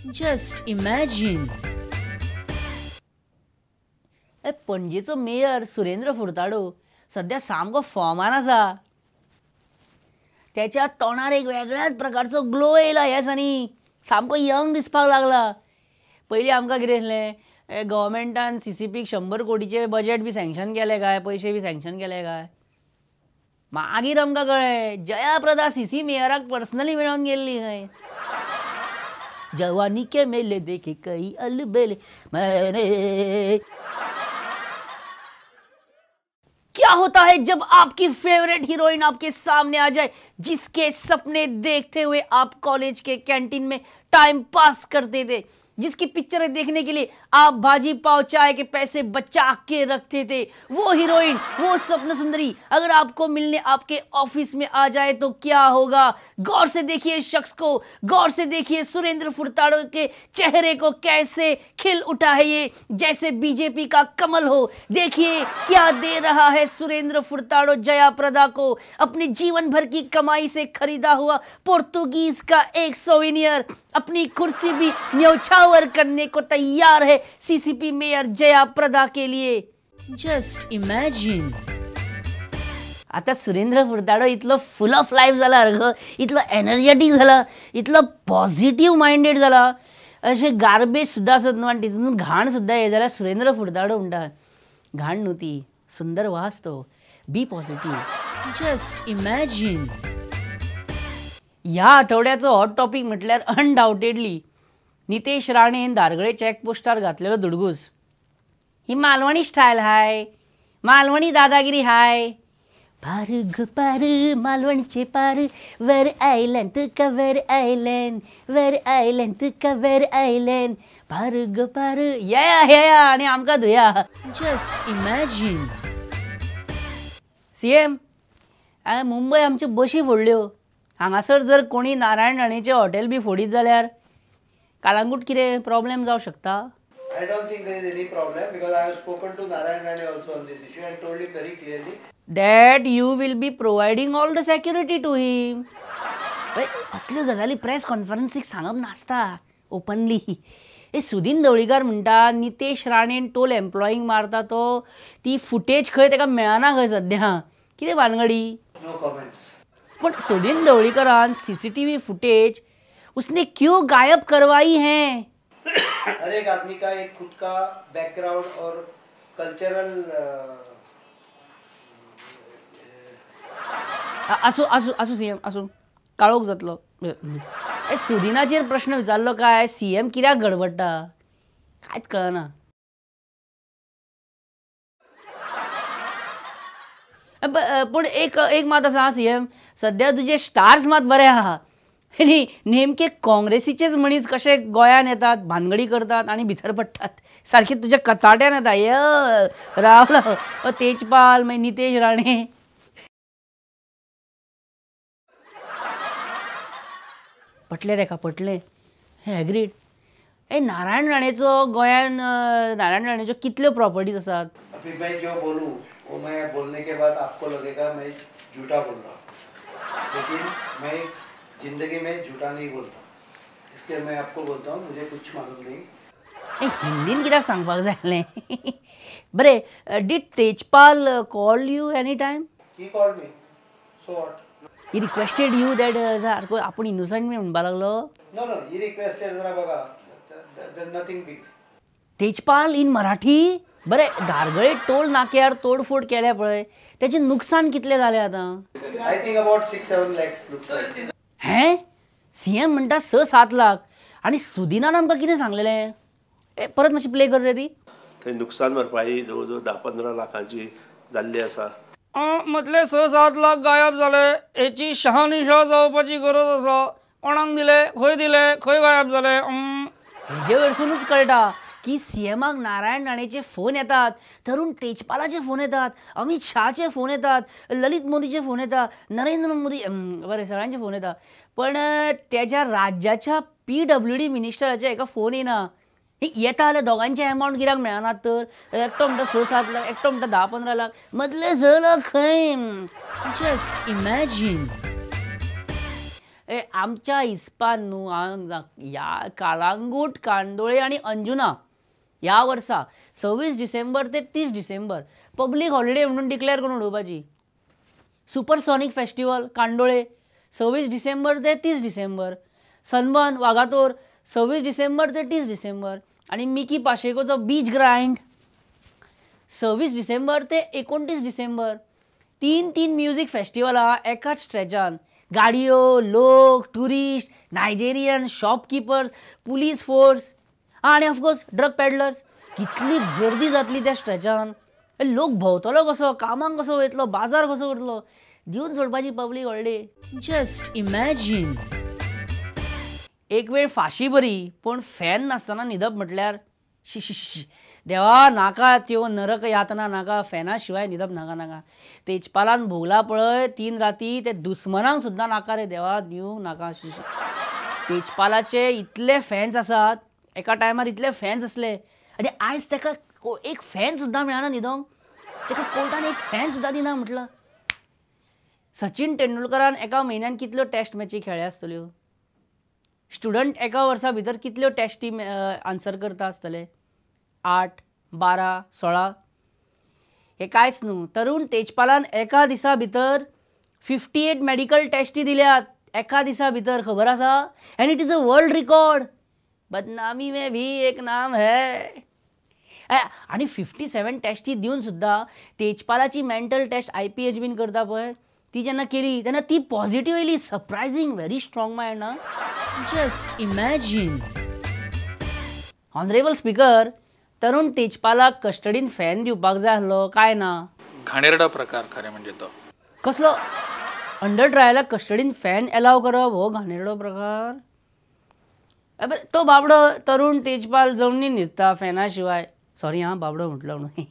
Just imagine. पणजेचो mayor Surendra Furtado सध्या सामको फॉर्मान आसा. त्याच्या तोंडार एक वेगळ्याच प्रकारचो ग्लो येयला ह्या दिसांनी. सामको यंग दिसपाक लागला. पयलीं आमकां कितें आसलें, गव्हर्मेंटान CCPक 100 कोटीचे बजेट बी सँक्शन केले काय, पैसे बी सँक्शन केले काय. मागीर आमकां कळ्ळें जया प्रदा CC मेयराक पर्सनली मेळोन गेल्ली खंय. जवानी के मेले देखे कई अलबेले मैंने. क्या होता है जब आपकी फेवरेट हीरोइन आपके सामने आ जाए, जिसके सपने देखते हुए आप कॉलेज के कैंटीन में टाइम पास करते थे, जिसकी पिक्चरें देखने के लिए आप भाजी पाव चाय के पैसे बचा के रखते थे, वो हीरोइन, वो स्वप्न सुंदरी अगर आपको मिलने आपके ऑफिस में आ जाए तो क्या होगा. गौर से देखिए इस शख्स को, गौर से देखिए सुरेंद्र फुर्ताडो के चेहरे को कैसे खिल उठा है ये, जैसे बीजेपी का कमल हो. देखिए क्या दे रहा है सुरेंद्र फुर्ताडो जया प्रदा को. अपने जीवन भर की कमाई से खरीदा हुआ पोर्तुगीज का एक सोवेनियर. अपनी कुर्सी भी न्यौछावर करने को तैयार है CCP मेयर जया प्रदा के लिए. Just imagine. आता सुरेंद्र फुर्ताडो इतलो फुल ऑफ लाईफ जाला ग, इतलो एनर्जेटिक झाला, इतलो पॉझिटिव्ह माइंडेड झाला. असे गार्बेज सुद्धा असत न्हू, आणि तितून घाण सुद्धा हे जाल्यार सुरेंद्र फुर्ताडो म्हणटा घाण न्हू ती, सुंदर वास तो. बी पॉझिटिव्ह. Just imagine. ह्या आठवड्याचो हॉट टॉपिक म्हटल्यार अनडाउटेडली नितेश राणेन दारगळे चॅकपोस्टार घातलेलो दुडगूस. ही मालवणी स्टायल हाय, मालवणी दादागिरी हाय. पार ग पार मालवणचे पार, वर आयलँड तुका वर आयलँड, वर आयलँड तुका वर आयलँड. पार ग पार या आणि आमकां धुया. Just imagine. CM मुंबय आमच्यो बशी फोडल्यो. हांगासर जर कोणी नारायण राणेचें हॉटेल बी फोडीत जाल्यार कालांगूट कितें प्रॉब्लेम जावं शकता? I don't think there is any problem because I have spoken to Narayan Rane also on this issue and told him very clearly that you will be providing all the security to him. असल्यो गजाली press कॉन्फरन्सीक सांगप नासता openly. Sudin Dhavalikar म्हणटा Nitesh राणेन toll एम्प्लॉईंग मारता तो, ती footage खंय ताका मेळना खंय सद्या. कितें भानगडी? no comments. पण सुदीन ढवळीकरान CCTV फुटेज उसने क्यों गायब करवाई है? हर एक आदमी का एक खुद का बैकग्राउंड और कल्चरल असू CM असू काळोख जातलो. सुदिनाचेर प्रश्न विचारलो काय, CM कित्याक गडबडटा कांयच कळना. पण एक मात आसा CM, सध्या तुजे स्टार्स मात बरे आहा. आणि नेमके काँग्रेसीचेच मनीस कशे गोंयान येतात, भानगडी करतात आणि भितर पडटात. सारखे तुज्या कचाट्यान येता. रावलो तेजपाल, मागीर नितेश राणे. पटले ताका पटले. हे एग्रीड. नारायण राणेचो गोंयान नारायण राणेच्यो कितल्यो प्रॉपर्टीज आसात? अभी मैं जो बोलूं वो मैं बोलने के बाद आपको लगेगा मैं झूठा बोल रहा हूँ, लेकिन मैं जिंदगी में झूठा नहीं बोलता. इसलिए मैं आपको बोलता हूँ मुझे कुछ मालूम नहीं. हिंदीन कित्याक सांगपाक जाय आसलें? बरें, did Tejpal call you any time? He called me. So what? He requested you that सारको आपण इनोसंट मी म्हणपाक लागलो? No, he requested जरा बघा. There's nothing big. Tejpal in Marathi? बरें, दारगळे टोल नाक्यार तोडफोड केल्या पळय, त्याचे नुकसान कितले जाले आतां? I think about 6-7 lakhs looks like. हे CM म्हणटा 6-7 लाख. आणि सुदिनान आमकां कितें सांगलेलें? परत मातशी प्ले कर रे ती. थंय नुकसान भरपाई जवळ 10-15 लाखांची जाल्ली आसा. मदले 6-7 लाख गायब जाले. हेची शहानिशा जावपाची गरज आसा. कोणाक दिले, खंय दिले, खंय गायब जाले. हेजे वयरसूनच कळटा की CMाक नारायण राणेचे फोन येतात, तरुण तेजपालाचे फोन येतात, अमित शहाचे फोन येतात, ललित मोदीचे फोन येतात, नरेंद्र मोदी बरे सगळ्यांचे फोन येतात. पण त्याच्या राज्याच्या PWD मिनिस्टराचे एका फोन येना. येता जाल्यार दोगांचे अमावंट कित्याक मेळनात तर? एकटो म्हणटा 6-7 लाख, एकटो म्हणटा 10-15 लाख, मदले 6 लाख खंय? Just imagine. आमच्या हिस्पान न्हू या काळंगूट, कांदोळे आणि अंजुना ह्या वर्सा 26 डिसेंबर ते 30 डिसेंबर पब्लीक हॉलिडे म्हणून डिक्लेअर करून उडोवपाची. सुपरसॉनिक फेस्टिवल कांदोळे 26 डिसेंबर ते 30 डिसेंबर, सनबर्न वागातोर 26 डिसेंबर ते 30 डिसेंबर आणि मिकी पाशेकोचो बीच ग्राइंड 26 डिसेंबर ते 29 डिसेंबर. 3 म्युझिक फेस्टिवलां एकाच स्ट्रेचान. गाडयो, लोक, tourist, Nigerian, shopkeepers, police force आणि ऑफकोर्स ड्रग पॅडलर्स. कितली गर्दी जातली त्या स्ट्रेचान. लोक भोंवतलो कसो, कामाक कसो वयतलो, बाजार कसो करतलो. दिवन सोडपाची पब्लीक हॉलिडे. Just imagine. एक वेळ फाशी बरी पण फॅन नासतना न्हिदप म्हटल्यार शी देवा नाका त्यो नरक यातना नाका. फॅना शिवाय न्हिदप नाका. तेजपालान भोगला पळय 3 राती ते दुस्मनांक सुद्दां नाका रे देवा, दिवंक नाका. तेजपालाचे इतले फॅन्स आसात, एका टायमार इतले फॅन्स असले आनी आयज ताका एक फॅन सुद्दां मेळना न्हिदोंक. ताका कोर्टान एक फॅन सुद्दां दिना म्हटलं. सचिन तेंडुलकरान एका म्हयन्यान कितल्यो टेस्ट मॅची खेळ्ळ्यो आसतल्यो. स्टुडंट एका वर्सा भितर कितल्यो टेस्टी आन्सर करता आसतले. 8, 12, 16 हे कांयच न्हू. तरुण तेजपालान एका दिसा भितर 58 मेडिकल टेस्टी दिल्यात एका दिसा भितर, खबर आसा. End it is a world record. बदनामी में भी एक नाम है. आणि 57 टेस्टी दिवन सुद्दां तेजपालाची मेंटल टेस्ट IPH बीन करता पळय ती जेन्ना केली तेन्ना ती पॉझिटिव्ह येयली. सरप्रायझिंग, व्हेरी स्ट्रॉंग मायंड ना. Just imagine. ऑनरेबल स्पीकर, तरुण तेजपालाक कस्टडीन फॅन दिवपाक जाय आसलो काय ना. घाणेरडा प्रकार खरें म्हणजे तो. कसलो अंडर ट्रायलाक कस्टडीन फॅन एलाव करप हो घाणेरडो प्रकार. तो बाबडो तरुण तेजपाल जमनीन न्हिदता फॅना शिवाय. सॉरी बाबडो म्हटलो म्हणून.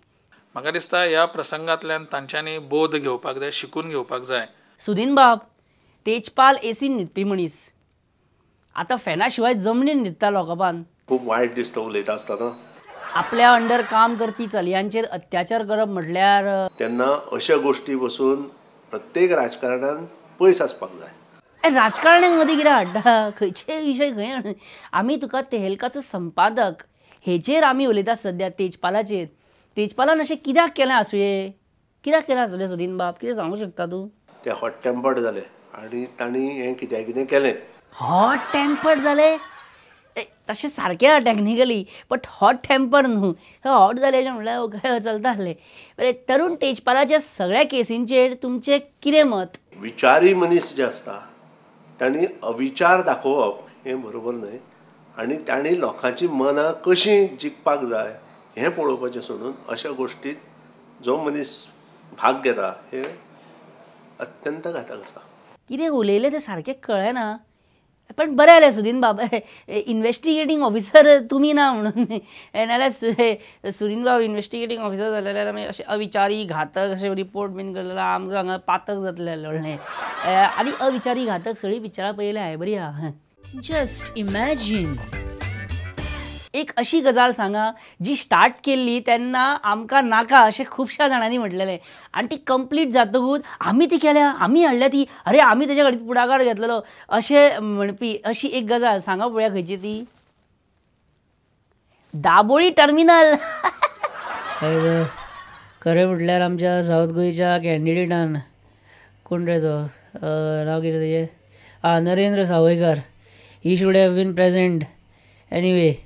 म्हाका दिसता ह्या प्रसंगांतल्यान तांच्यांनी बोध घेवपाक जाय, शिकून घेवपाक जाय. सुदीन बाब, तेजपाल एसीन न्हिदपी मनीस आतां फॅना शिवाय जमनीन न्हिदता लोकांपान. खूब वायट दिसता उलयता आसतना. आपल्या अंडर काम करपी चलयांचेर अत्याचार करप म्हटल्यार तेन्ना अशा गोश्टी बसून प्रत्येक राजकारणान पयस आसपाक जाय. राजकारण्यांक मदीं कितें हाडटा, खंयचे विशय खंय. आमी तुका तेहलकाचो संपादक हेचेर आमी उलयतात सद्या. तेजपालाचेर. तेजपालान अशें कित्याक केलें आसुये, कित्याक केलें आसलें सुदीन बाब, कितें सांगूं शकता तूं. ते हॉट टेम्पर्ड जाले आनी तांणी हें कितें केलें. हॉट टेम्पर्ड जाले तशें सारकें आहा टॅक्निकली, बट हॉट टेम्पर न्हू. हॉट जाले म्हणल्यार काय चलता आसलें. बरें, तरुण तेजपालाच्या सगळ्या केसींचेर तुमचें कितें मत. विचारी मनीस जे आसता तांणी अविचार दाखोवप हें बरोबर न्हय. आनी तांणी लोकांची मनां कशीं जिखपाक जाय हें पळोवपाचें सोडून अशा गोश्टीत जो मनीस भाग घेता हें अत्यंत घातक आसा. कितें उलयलें तें सारकें कळना. पण बरें जालें सुदीन बाब, इन्व्हेस्टिगेटींग ऑफिसर तुमी ना म्हणून. नाल्यार सुदीन बाब इन्व्हेस्टिगेटींग ऑफिसर जालें जाल्यार आमी अशें अविचारी घातक अशें रिपोर्ट बीन करलें जाल्यार आमकां हांगा पातक जातलें व्हडलें. आनी अविचारी घातक सगळीं पिक्चरां पळयल्या हांवें, बरी आहा. Just imagine. एक अशी गजाल सांगा जी स्टार्ट केल्ली तेन्ना आमकां नाका अशें खुबश्या जाणांनी म्हटलेलें आनी ती कंप्लीट जातकूच आमी ती केल्या, आमी हाडल्या ती, अरे आमी तेच्या खातीर पुढाकार घेतलेलो अशें म्हणपी अशी एक गजाल सांगा पळोवया खंयची ती. दाबोळी टर्मिनल. खरें म्हटल्यार आमच्या सावथ गोंयच्या कॅन्डिडेटान कोण रे तो, नांव कितें तेजें, Narendra Sawaikar. He should have been present. Anyway,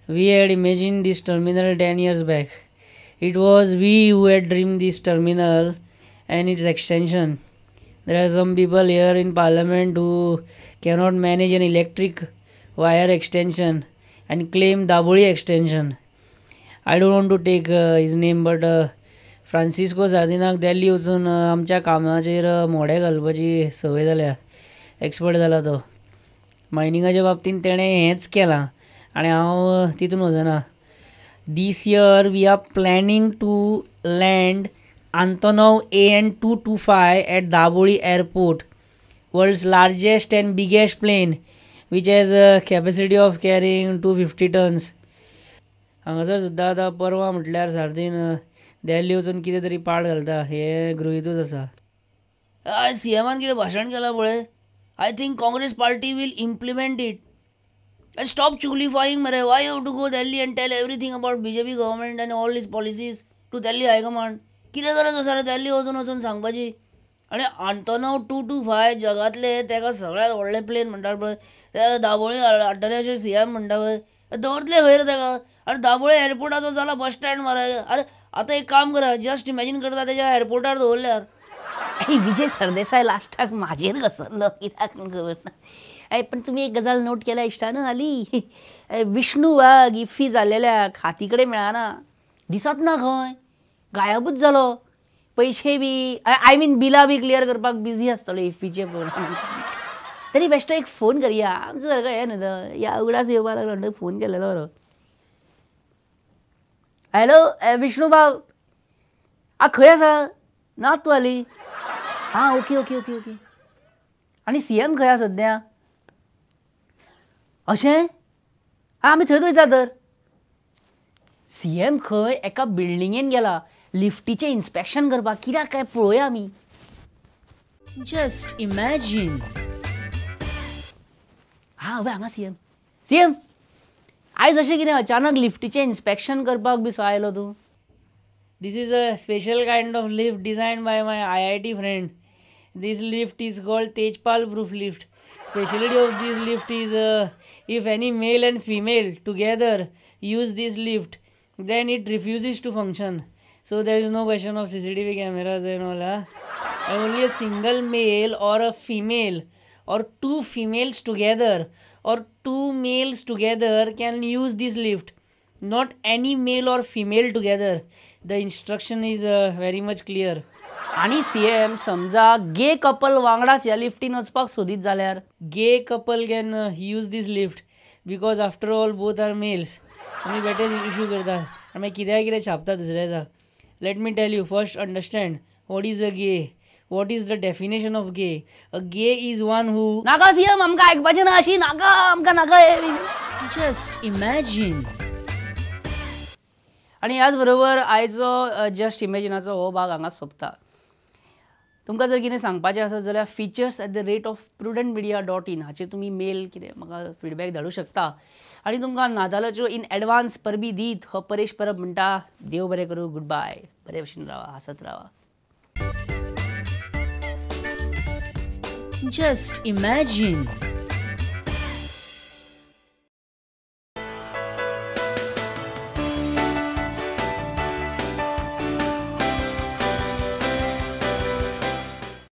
we had imagined this terminal 10 years back. It was we who had dreamed this terminal and its extension. There are some people here in parliament who cannot manage an electric wire extension and claim Daboli extension. I don't want to take his name, but Francisco सार्दिनाक दिल्ली वचून आमच्या कामाचेर मोडे घालपाची संवय जाल्या. Expert जाला तो. मायनिंगाच्या बाबतींत तेणें हेंच केलां आणि हांव तितून वचना. This year we are planning to land Antonov AN-225 at Daboli Airport, world's largest and biggest plane, which has a capacity of carrying 250 tons. हांगासर सुद्दां आतां परवा म्हटल्यार सारदीन देल्ली वचून कितें तरी पाड घालता हें गृहितूच आसा. CMान कितें भाशण केलां पळय, I think Congress party will implement it. And stop chuglifying mare. Why you have to go Delhi and tell everything about BJP government and all its policies to Delhi High Command? कितें गरज आसा रे दिल्ली वचून सांगपाची? आनी आंतोनोव 225 जगातले तेका सगळ्यात व्हडले प्लेन म्हणटात पळय ते दाबोळे हाडटले अशें CM म्हणटा पळय दवरतले खंय रे तेका? अरे दाबोळे एअरपोर्टाचो जाला बस स्टँड मरे. अरे आतां एक काम करा, जस्ट इमॅजिन करता तेच्या एअरपोर्टार दवरल्यार. विजय सरदेसाय लास्टाक म्हाजेर घसरलो कित्याक खबर ना. पण तुम्ही एक गजाल नोट केल्या इश्टानं आली विष्णू वाघ इफ्फी जाल्लेल्या खातीकडे मेळना दिसत ना खंय गायबूच जालो. पैसे बी आय मीन बिलां बी क्लियर करपाक बिझी आसतलो इफ्फीचे फोन. तरी बेश्टो एक फोन करया आमचो सारको हें न्हू या उगडास येवपाक लागलो म्हणटकीर फोन केलेलो बरो. हॅलो विष्णू भाव खंय आसा? ना तूं हाली? हां ओके ओके ओके ओके. आनी CM खंय आसा सद्या? अशें? आमी थंयच वयता तर. CM खंय एका बिल्डिंगेन गेला लिफ्टीचें इन्स्पेक्शन करपाक. कित्याक काय पळोवया आमी. Just imagine. हां हय हांगा CM आयज अशें कितें अचानक लिफ्टीचें इन्स्पेक्शन करपाक बी सो आयलो तूं? This is a special kind of lift designed by my IIT friend. This lift is called Tejpal proof lift. Specialty of this lift is if any male and female together use this lift, then it refuses to function. So there is no question of CCTV cameras and all. Only a single male or a female or two females together or two males together can use this lift. Not any male or female together. The instruction is very much clear. आणि CM समजा गे couple वांगडाच ह्या लिफ्टीन वचपाक सोदीत जाल्यार gay couple can use this lift because after all both are males. तुमी बेटे issue करता आनी मागीर कितें छापता दुसऱ्या दिसा. Let me tell you first understand what is a gay. What is the definition of gay. A gay is one who नाका CM आमकां आयकपाचें ना अशी नाका आमकां नाका. Just imagine. आणि ह्याच बरोबर आयचो जस्ट इमॅजिनाचो हो भाग हांगा सोंपता. तुमकां जर कितें सांगपाचें आसत जाल्यार features@prudentmedia.in हाचेर तुमी मेल कितें म्हाका फीडबॅक धाडूं शकता. आनी तुमकां नातालाच्यो इन एडवान्स परबी दीत हो परेश परब म्हणटा. देव बरें करूं. Goodbye. बरे भशेन रावा हांसत रावा. Just imagine.